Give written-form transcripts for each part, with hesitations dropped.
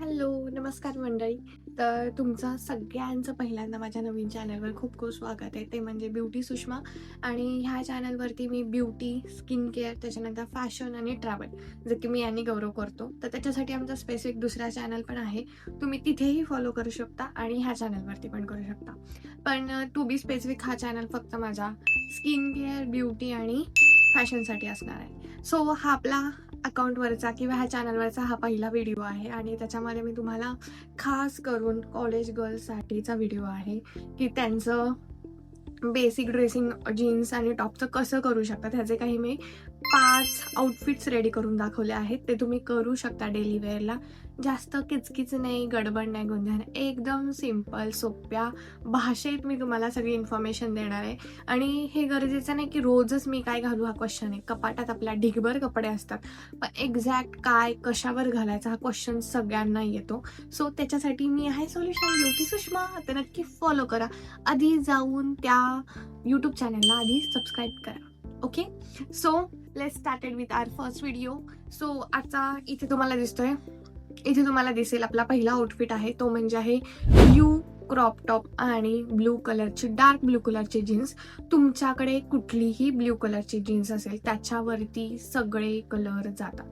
Hello, नमस्कार मंडळी. तर तुमचं सगळ्यांचं पहिल्यांदा माझ्या नवीन चॅनलवर खूप खूप स्वागत आहे. ते म्हणजे ब्युटी सुषमा. आणि ह्या चॅनलवरती मी ब्युटी, स्किन केअर, त्याच्यानंतर फॅशन आणि ट्रॅव्हल जे की मी यांनी गौरव करतो. तर त्याच्यासाठी आमचा स्पेसिफिक दुसरा चॅनल पण आहे. तुम्ही तिथेही फॉलो करू शकता आणि ह्या चॅनलवरती पण करू शकता. पण टू बी स्पेसिफिक हा चॅनल फक्त माझा स्किन केअर, ब्युटी आणि फॅशनसाठी असणार आहे. सो हा आपला अकाउंटवरचा किंवा ह्या चॅनलवरचा हा पहिला व्हिडिओ आहे आणि त्याच्यामध्ये मी तुम्हाला खास करून कॉलेज गर्ल्ससाठीचा व्हिडिओ आहे की त्यांचं बेसिक ड्रेसिंग जीन्स आणि टॉपचं कसं करू शकतात ह्याचे काही मी 5 आउटफिट्स रेडी करून दाखवले आहेत. ते तुम्ही करू शकता डेली वेअरला. जास्त किचकिच नाही, गडबड नाही, गोंधळ नाही. एकदम सिम्पल सोप्या भाषेत मी तुम्हाला सगळी इन्फॉर्मेशन देणार आहे. आणि हे गरजेचं नाही की रोजच मी काय घालू हा क्वेश्चन आहे. कपाटात आपल्या ढिगभर कपडे असतात, पण एक्झॅक्ट काय कशावर घालायचा हा क्वेश्चन सगळ्यांना येतो. सो त्याच्यासाठी मी आहे सोल्युशन ब्युटी सुषमा. तर नक्की फॉलो करा. आधी जाऊन त्या यूट्यूब चॅनलला आधी सबस्क्राईब करा. Okay, so let's started with our first video. So आता इथे तुम्हाला दिसतोय, इथे तुम्हाला दिसेल आपला पहिला आउटफिट आहे तो म्हणजे आहे ब्ल्यू क्रॉप टॉप आणि ब्लू कलरची, डार्क ब्लू कलरची जीन्स. तुमच्याकडे कुठलीही ब्ल्यू कलरची जीन्स असेल त्याच्यावरती सगळे कलर जातात.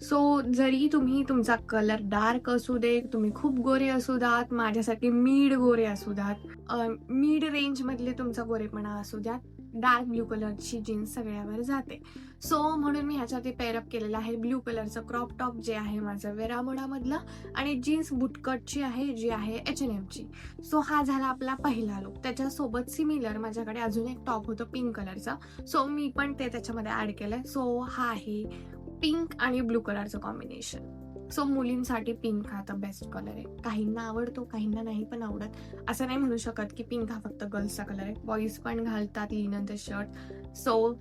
सो जरी तुम्ही तुमचा कलर डार्क असू दे, तुम्ही खूप गोरे असू द्यात, माझ्यासाठी मिड गोरे असू द्यात, मिड रेंजमधले तुमचा गोरेपणा असू द्यात, डार्क ब्ल्यू कलरची जीन्स सगळ्यावर जाते. सो म्हणून मी ह्याच्यावरती पेअरअप केलेलं आहे ब्ल्यू कलरचं क्रॉप टॉप जे आहे माझं वेरामोडामधलं, आणि जीन्स बुटकटची आहे जी आहे H&Mची. सो हा झाला आपला पहिला लुक. त्याच्यासोबत सिमिलर माझ्याकडे अजून एक टॉप होतं पिंक कलरचा. सो मी पण ते त्याच्यामध्ये ॲड केलंय. सो हा आहे पिंक आणि ब्लू कलरचं कॉम्बिनेशन. सो मुलींसाठी पिंक हा तर बेस्ट कलर आहे. काहींना आवडतो, काहींना नाही पण आवडत. असं नाही म्हणू शकत की पिंक हा फक्त गर्ल्सचा कलर आहे. बॉईज पण घालतात लिननचे शर्ट. सो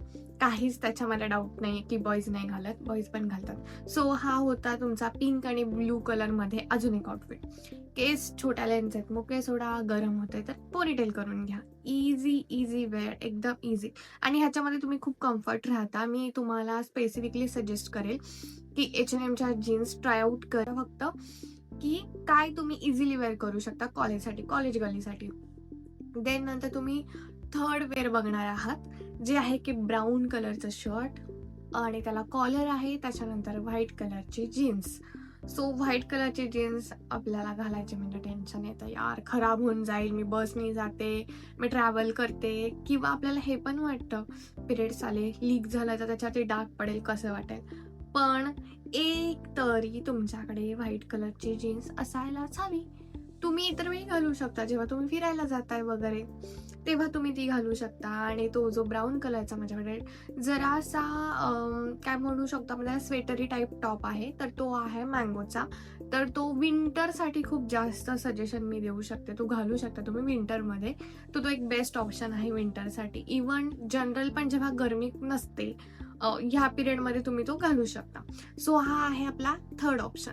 काहीच त्याच्यामध्ये डाऊट नाही की बॉईज नाही घालत, बॉईज पण घालतात. सो हा होता तुमचा पिंक आणि ब्लू कलरमध्ये अजून एक आउटफिट. केस छोट्या लेन्स आहेत, मोकळे सोडा, गरम होते तर पोनीटेल करून घ्या. इझी वेअर, एकदम इझी. आणि ह्याच्यामध्ये तुम्ही खूप कम्फर्ट राहता. मी तुम्हाला स्पेसिफिकली सजेस्ट करेल की H&Mच्या जीन्स ट्राय आउट करा फक्त, की काय तुम्ही इझिली वेअर करू शकता कॉलेजसाठी, कॉलेज गर्लीसाठी. देन नंतर तुम्ही थर्ड वेअर बघणार आहात जे आहे की ब्राऊन कलरचं शर्ट आणि त्याला कॉलर आहे, त्याच्यानंतर व्हाईट कलरची जीन्स. सो व्हाईट कलरची जीन्स आपल्याला घालायची म्हणजे टेन्शन येतं, यार खराब होऊन जाईल, मी बसनी जाते, मी ट्रॅव्हल करते, किंवा आपल्याला हे पण वाटतं पिरियड्स आले, लीक झालं तर त्याच्यावरती डाग पडेल, कसं वाटेल. पण एक तरी तुमच्याकडे व्हाईट कलरची जीन्स असायलाच हवी. तुम्ही इतर वेळी घालू शकता, जेव्हा तुम्ही फिरायला जाताय वगैरे तेव्हा तुम्ही ती घालू शकता. आणि तो जो ब्राऊन कलरचा माझ्याकडे जरासा काय म्हणू शकतो आपल्याला स्वेटरी टाईप टॉप आहे, तर तो आहे मँगोचा. तर तो विंटरसाठी खूप जास्त सजेशन मी देऊ शकते. तो घालू शकता तुम्ही विंटरमध्ये. तो एक बेस्ट ऑप्शन आहे विंटरसाठी. इवन जनरल पण जेव्हा गरमी नसते ह्या पिरियडमध्ये तुम्ही तो घालू शकता. सो हा आहे आपला थर्ड ऑप्शन.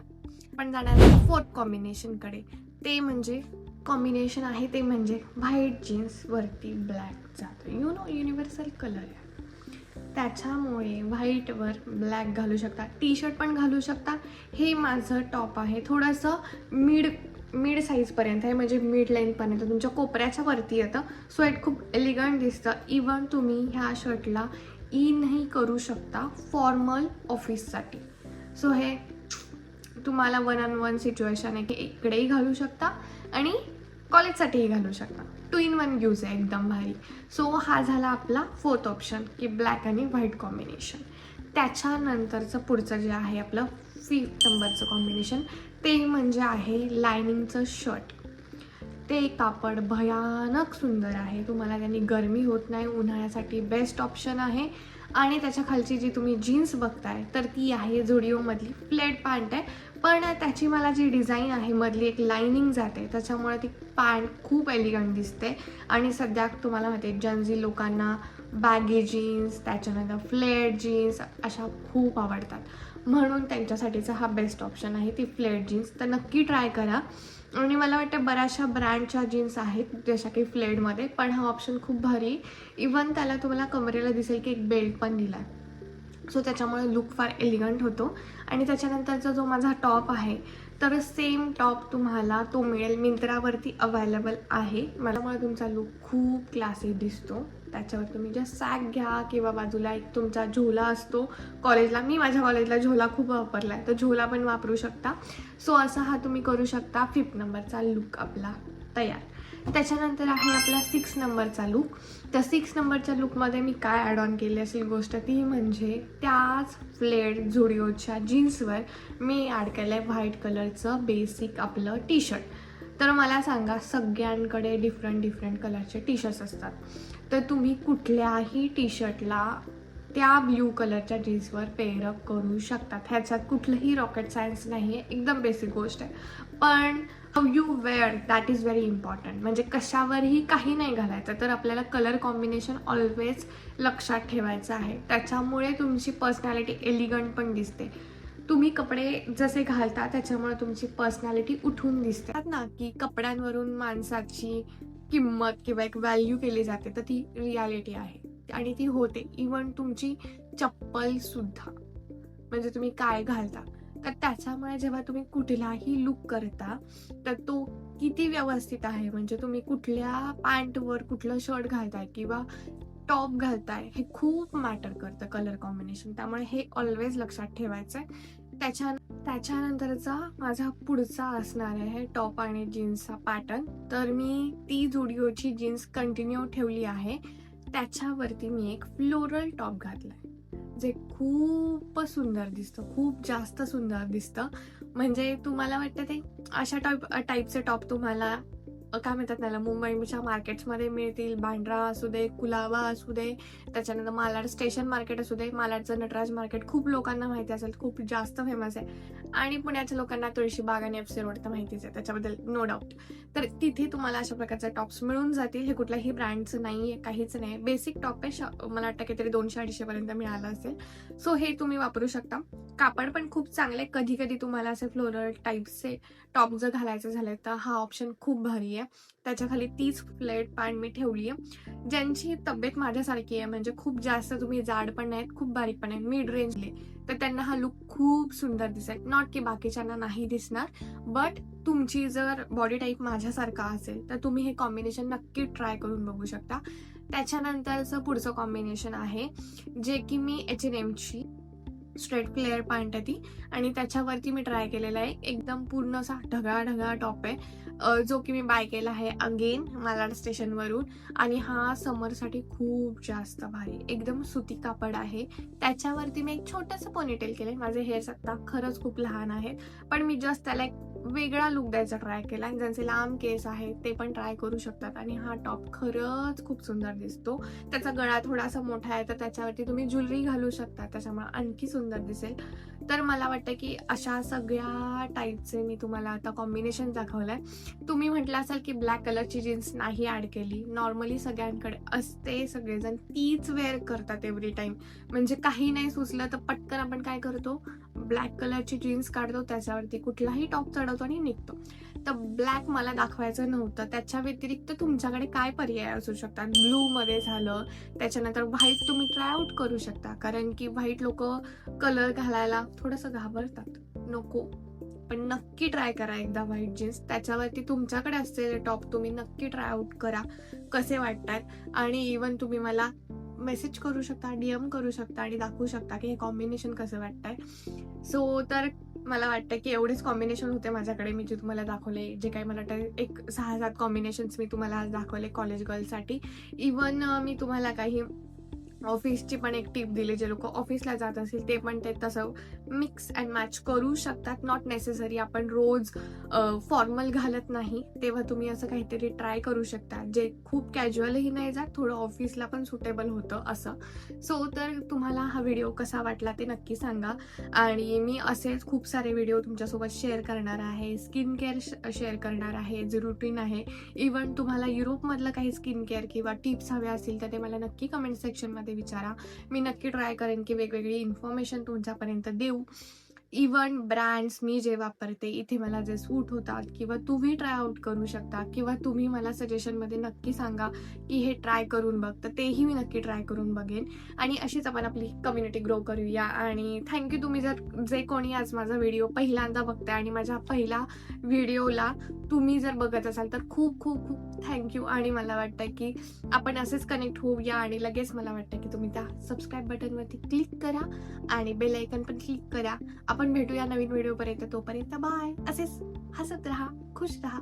पण जाणार फोर्थ कॉम्बिनेशनकडे. ते म्हणजे कॉम्बिनेशन आहे ते म्हणजे व्हाईट जीन्स वरती ब्लॅक जातो. युनिव्हर्सल कलर आहे, त्याच्यामुळे व्हाईटवर ब्लॅक घालू शकता. टी शर्ट पण घालू शकता. हे माझं टॉप आहे, थोडंसं मिड साईजपर्यंत आहे, म्हणजे मिड लेंथपर्यंत तुमच्या कोपऱ्याच्या वरती येतं. सो इट खूप एलिगंट दिसतं. इवन तुम्ही ह्या शर्टला इनही करू शकता फॉर्मल ऑफिससाठी. सो हे तुम्हाला 1-on-1 सिच्युएशन आहे की इकडेही घालू शकता आणि कॉलेजसाठीही घालू शकता. 2-in-1 यूज आहे, एकदम भारी. सो हा झाला आपला फोर्थ ऑप्शन की ब्लॅक आणि व्हाईट कॉम्बिनेशन. त्याच्यानंतरचं पुढचं जे आहे आपलं फिफ्थ नंबरचं कॉम्बिनेशन, ते म्हणजे आहे लायनिंगचं शर्ट. ते कापड भयानक सुंदर आहे, तुम्हाला त्यांनी गरमी होत नाही, उन्हाळ्यासाठी बेस्ट ऑप्शन आहे. आणि त्याच्या खालची जी तुम्ही जीन्स बघताय तर ती आहे झुडिओमधली फ्लेट पॅन्ट आहे. पण त्याची मला जी डिझाईन आहे मधली एक लाईनिंग जाते, त्याच्यामुळे ती पॅन्ट खूप एलिगंट दिसते. आणि सध्या तुम्हाला माहिती आहे जनझी लोकांना बॅगी जीन्स, त्याच्यानंतर फ्लेट जीन्स अशा खूप आवडतात, म्हणून त्यांच्यासाठीचा हा बेस्ट ऑप्शन आहे ती फ्लेट जीन्स. तर नक्की ट्राय करा. आणि मला वाटतं बऱ्याचशा ब्रँडच्या जीन्स आहेत जशा की फ्लेडमध्ये, पण हा ऑप्शन खूप भारी. इवन त्याला तुम्हाला कमरेला दिसेल की एक बेल्ट पण दिला आहे. सो त्याच्यामुळे लुक फार एलिगंट होतो. आणि त्याच्यानंतरचा जो माझा टॉप आहे, तर सेम टॉप तुम्हाला तो मिळेल मिंत्रावरती अवेलेबल आहे. त्यामुळे तुमचा लुक खूप क्लासिक दिसतो. त्याच्यावर तुम्ही जस्ट सॅक घ्या किंवा बाजूला एक तुमचा झोला असतो कॉलेजला. मी माझ्या कॉलेजला झोला खूप वापरला आहे, तर झोला पण वापरू शकता. सो असा हा तुम्ही करू शकता. 5th नंबरचा लुक आपला तयार. त्याच्यानंतर आहे आपला 6 नंबरचा लुक. त्या 6 नंबरच्या लुकमध्ये मी काय ॲड ऑन केली असेल गोष्ट ती म्हणजे त्याच फ्लेड झुडिओच्या जीन्सवर मी ॲड केलं आहे व्हाईट कलरचं बेसिक आपलं टी शर्ट. तर मला सांगा, सगळ्यांकडे डिफरंट कलरचे टी शर्ट्स असतात, तर तुम्ही कुठल्याही टी शर्टला त्या ब्ल्यू कलरच्या जीन्सवर पेअरअप करू शकतात. ह्याच्यात कुठलंही रॉकेट सायन्स नाही आहे, एकदम बेसिक गोष्ट आहे. पण how you wear that is very important. म्हणजे कशावरही काही नाही घालायचं, तर आपल्याला कलर कॉम्बिनेशन ऑलवेज लक्षात ठेवायचं आहे. त्याच्यामुळे तुमची पर्सनॅलिटी एलिगंट पण दिसते. तुम्ही कपडे जसे घालता त्याच्यामुळे तुमची पर्सनॅलिटी उठून दिसते ना, की कपड्यांवरून माणसाची किंमत किंवा एक व्हॅल्यू केली जाते, तर ती रियालिटी आहे आणि ती होते. इवन तुमची चप्पल सुद्धा, म्हणजे तुम्ही काय घालता, तर त्याच्यामुळे जेव्हा तुम्ही कुठलाही लुक करता तर तो किती व्यवस्थित आहे, म्हणजे तुम्ही कुठल्या पॅन्टवर कुठलं शर्ट घालताय किंवा टॉप घालताय, हे खूप मॅटर करतं कलर कॉम्बिनेशन. त्यामुळे हे ऑलवेज लक्षात ठेवायचं आहे. त्याच्यानंतरचा माझा पुढचा असणार आहे टॉप आणि जीन्सचा पॅटर्न. तर मी ती झुडिओची जीन्स कंटिन्यू ठेवली आहे. त्याच्यावरती मी एक फ्लोरल टॉप घातलाय, जे खूप सुंदर दिसतं, खूप जास्त सुंदर दिसतं. म्हणजे तुम्हाला वाटतं ते अशा टाईपचे टॉप तुम्हाला काय म्हणतात त्याला, मुंबईच्या मार्केट्समध्ये मिळतील. बांद्रा असू दे, कुलाबा असू दे, त्याच्यानंतर मालाड स्टेशन मार्केट असू दे. मालाडचं नटराज मार्केट खूप लोकांना माहिती असेल, खूप जास्त फेमस आहे. आणि पुण्याच्या लोकांना तुळशीबाग आणि FC रोड तर माहितीच आहे, त्याच्याबद्दल नो डाऊट. तर तिथे तुम्हाला अशा प्रकारचे टॉप्स मिळून जातील. हे कुठल्याही ब्रँडचं नाही आहे, काहीच नाही. बेसिक टॉप आहे, मला वाटतं काहीतरी 200-250 पर्यंत मिळालं असेल. सो हे तुम्ही वापरू शकता. कापड पण खूप चांगले. कधी कधी तुम्हाला असे फ्लोरल टाईपचे टॉप जर घालायचं झालं तर हा ऑप्शन खूप भारी आहे. त्याच्या खाली तीच फ्लेट पॅन्ट मी ठेवली आहे. ज्यांची तब्येत माझ्यासारखी आहे, म्हणजे खूप जास्त तुम्ही जाड पण नाहीत, खूप बारीक पण आहेत, मिड रेंजले, तर त्यांना हा लुक खूप सुंदर दिसेल. नॉट की बाकीच्यांना नाही दिसणार, बट तुमची जर बॉडी टाईप माझ्यासारखा असेल तर तुम्ही हे कॉम्बिनेशन नक्की ट्राय करून बघू शकता. त्याच्यानंतरचं पुढचं कॉम्बिनेशन आहे जे की मी H&Mची स्ट्रेट फ्लेअर पॅन्ट आहे ती, आणि त्याच्यावरती मी ट्राय केलेला आहे एकदम पूर्ण असा ढगाळ टॉप आहे, जो की मी बाय केला आहे अगेन मालाड स्टेशनवरून. आणि हा समरसाठी खूप जास्त भारी, एकदम सुती कापड आहे. त्याच्यावरती मी एक छोटंसं पोनीटेल केलं. माझे हेअर्स आता खरंच खूप लहान आहेत, पण मी जस्ट त्याला एक वेगळा लुक द्यायचा ट्राय केला. आणि ज्यांचे लांब केस आहेत ते पण ट्राय करू शकतात. आणि हा टॉप खरंच खूप सुंदर दिसतो. त्याचा गळा थोडासा मोठा आहे, तर त्याच्यावरती तुम्ही ज्वेलरी घालू शकता, त्याच्यामुळे आणखी सुंदर दिसेल. तर मला वाटतं की अशा सगळ्या टाईपचे मी तुम्हाला आता कॉम्बिनेशन दाखवलंय. तुम्ही म्हटलं असाल की ब्लॅक कलरची जीन्स नाही ॲड केली. नॉर्मली सगळ्यांकडे असते, सगळेजण तीच वेअर करतात एव्हरी टाईम. म्हणजे काही नाही सुचलं तर पटकन आपण काय करतो, ब्लॅक कलरची जीन्स काढतो, त्याच्यावरती कुठलाही टॉप चढवतो आणि निघतो. तर ब्लॅक मला दाखवायचं नव्हतं. त्याच्या व्यतिरिक्त तुमच्याकडे काय पर्याय असू शकतात. ब्लूमध्ये झालं, त्याच्यानंतर व्हाईट तुम्ही ट्राय आउट करू शकता, कारण की व्हाईट लोक कलर घालायला थोडंसं घाबरतात, नको. पण नक्की ट्राय करा एकदा व्हाईट जीन्स. त्याच्यावरती तुमच्याकडे असलेले टॉप तुम्ही नक्की ट्राय आउट करा, कसे वाटतात. आणि इवन तुम्ही मला मेसेज करू शकता, DM करू शकता आणि दाखवू शकता की हे कॉम्बिनेशन कसं वाटतंय. सो तर मला वाटतं की एवढेच कॉम्बिनेशन होते माझ्याकडे, मी जे तुम्हाला दाखवले. जे काही मला वाटतं एक 6-7 कॉम्बिनेशन्स मी तुम्हाला आज दाखवले कॉलेज गर्लसाठी. इवन मी तुम्हाला काही ऑफिसची पण एक टिप दिली. जे लोक ऑफिसला जात असेल ते पण ते तसं मिक्स अँड मॅच करू शकतात. नॉट नेसेसरी आपण रोज फॉर्मल घालत नाही, तेव्हा तुम्ही असं काहीतरी ट्राय करू शकता जे खूप कॅज्युअलही नाही जात, थोडं ऑफिसला पण सुटेबल होतं असं. सो तर तुम्हाला हा व्हिडिओ कसा वाटला ते नक्की सांगा. आणि मी असेच खूप सारे व्हिडिओ तुमच्यासोबत शेअर करणार आहे. स्किन केअर शेअर करणार आहे, जे रुटीन आहे. इवन तुम्हाला युरोपमधलं काही स्किन केअर किंवा टिप्स हव्या असतील तर ते मला नक्की कमेंट सेक्शनमध्ये विचारा. मी नक्की ट्राय करेन की वेगवेगळी इन्फॉर्मेशन तुमच्यापर्यंत देऊ. इव्हन ब्रँड्स मी जे वापरते इथे मला जे सूट होतात किंवा तुम्ही ट्राय आउट करू शकता किंवा तुम्ही मला सजेशनमध्ये नक्की सांगा की हे ट्राय करून बघ, तर तेही मी नक्की ट्राय करून बघेन. आणि अशीच आपण आपली कम्युनिटी ग्रो करूया. आणि थँक्यू, तुम्ही जे कोणी आज माझा व्हिडिओ पहिल्यांदा बघताय आणि माझ्या पहिला व्हिडिओला तुम्ही जर बघत असाल तर खूप खूप खूप थँक्यू. आणि मला वाटतं की आपण असेच कनेक्ट होऊया आणि लगेच मला वाटतं की तुम्ही त्या सबस्क्राईब बटनवरती क्लिक करा आणि बेल आयकन पण क्लिक करा. आपण भेटूया नवीन व्हिडिओपर्यंत. तोपर्यंत बाय. असेच हसत राहा, खुश राहा.